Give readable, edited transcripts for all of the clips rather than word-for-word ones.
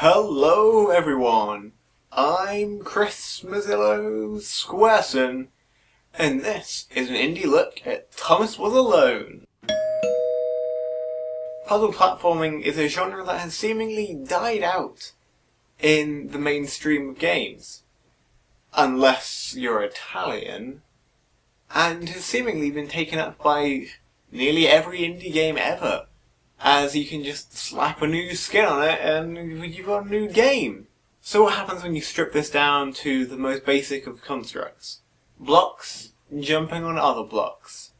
Hello everyone, I'm Chris Mazzillo Squareson, and this is an indie look at Thomas Was Alone. Puzzle platforming is a genre that has seemingly died out in the mainstream of games, unless you're Italian, and has seemingly been taken up by nearly every indie game ever, as you can just slap a new skin on it and you've got a new game. So what happens when you strip this down to the most basic of constructs? Blocks jumping on other blocks.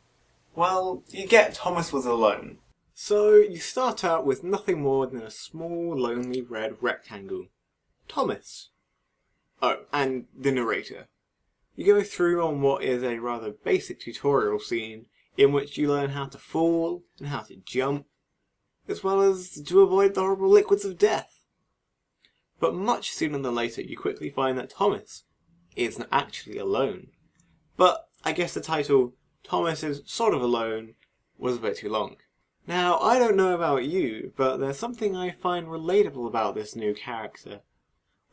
Well, you get Thomas Was Alone. So you start out with nothing more than a small, lonely red rectangle. Thomas. Oh, and the narrator. You go through on what is a rather basic tutorial scene in which you learn how to fall and how to jump, as well as to avoid the horrible liquids of death. But much sooner than later you quickly find that Thomas isn't actually alone. But I guess the title, Thomas is Sort of Alone, was a bit too long. Now, I don't know about you, but there's something I find relatable about this new character.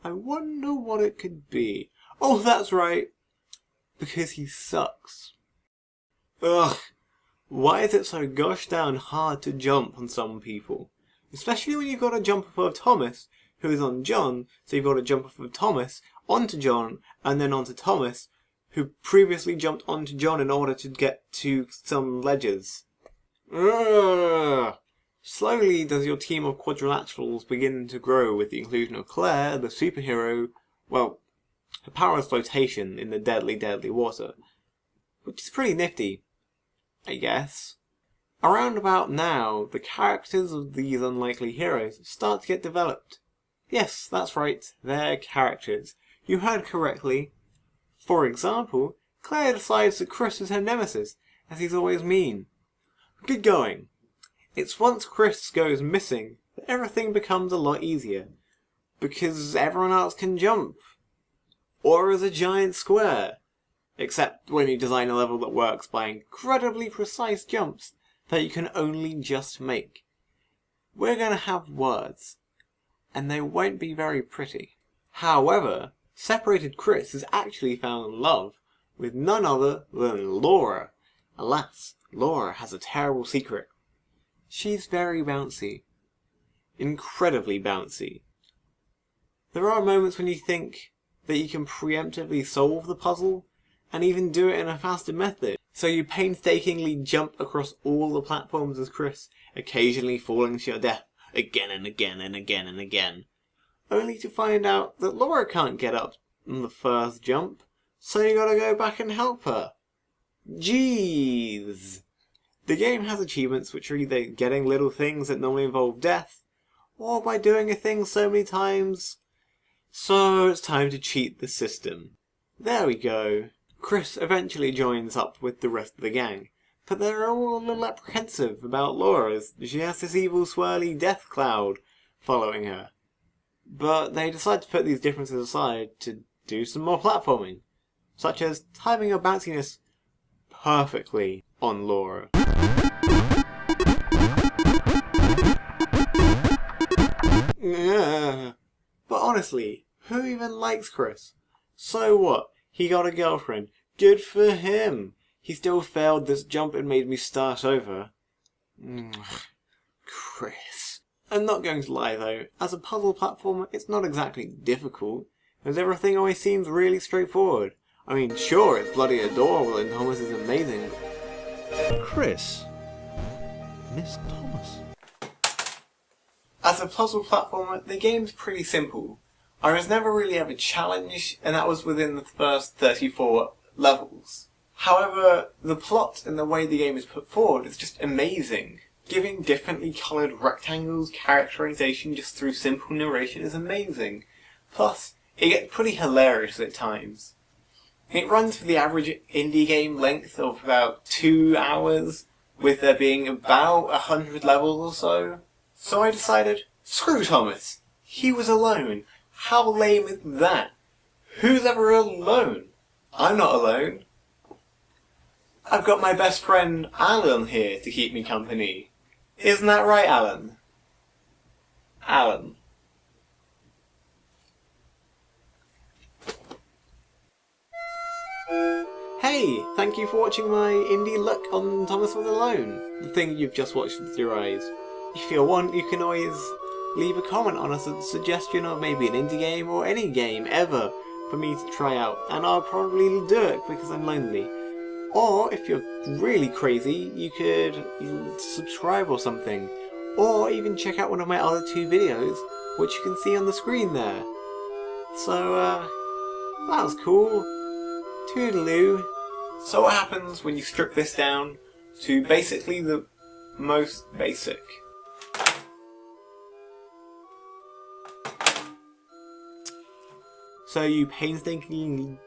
I wonder what it could be. Oh, that's right! Because he sucks. Ugh! Why is it so gosh darn hard to jump on some people? Especially when you've got to jump off of Thomas, who is on John, so you've got to jump off of Thomas, onto John, and then onto Thomas, who previously jumped onto John in order to get to some ledges. Ugh. Slowly does your team of quadrilaterals begin to grow with the inclusion of Claire, the superhero, well, her power is flotation in the deadly, deadly water, which is pretty nifty, I guess. Around about now, the characters of these unlikely heroes start to get developed. Yes, that's right, they're characters. You heard correctly. For example, Claire decides that Chris is her nemesis, as he's always mean. Good going. It's once Chris goes missing that everything becomes a lot easier, because everyone else can jump. Or as a giant square. Except when you design a level that works by incredibly precise jumps that you can only just make. We're going to have words, and they won't be very pretty. However, separated Chris has actually found love with none other than Laura. Alas, Laura has a terrible secret. She's very bouncy. Incredibly bouncy. There are moments when you think that you can preemptively solve the puzzle, and even do it in a faster method. So you painstakingly jump across all the platforms as Chris, occasionally falling to your death again and again and again and again. Only to find out that Laura can't get up on the first jump, so you gotta go back and help her. Jeez! The game has achievements which are either getting little things that normally involve death, or by doing a thing so many times. So it's time to cheat the system. There we go. Chris eventually joins up with the rest of the gang, but they're all a little apprehensive about Laura as she has this evil swirly death cloud following her. But they decide to put these differences aside to do some more platforming, such as timing your bounciness perfectly on Laura. But honestly, who even likes Chris? So what? He got a girlfriend. Good for him. He still failed this jump and made me start over. Chris. I'm not going to lie though, as a puzzle platformer it's not exactly difficult, as everything always seems really straightforward. I mean, sure, it's bloody adorable and Thomas is amazing. Chris. Miss Thomas. As a puzzle platformer, the game's pretty simple. I was never really ever challenged, and that was within the first 34 levels. However, the plot and the way the game is put forward is just amazing. Giving differently coloured rectangles characterization just through simple narration is amazing. Plus, it gets pretty hilarious at times. It runs for the average indie game length of about 2 hours, with there being about 100 levels or so. So I decided, screw Thomas. He was alone. How lame is that? Who's ever alone? I'm not alone. I've got my best friend Alan here to keep me company. Isn't that right, Alan? Alan. hey, thank you for watching my indie look on Thomas Was Alone, the thing you've just watched with your eyes. If you want, you can always leave a comment on a suggestion of maybe an indie game or any game ever for me to try out, and I'll probably do it because I'm lonely. Or, if you're really crazy, you could subscribe or something. Or even check out one of my other 2 videos, which you can see on the screen there. So, that was cool. Toodaloo. So what happens when you strip this down to basically the most basic? So you painstakingly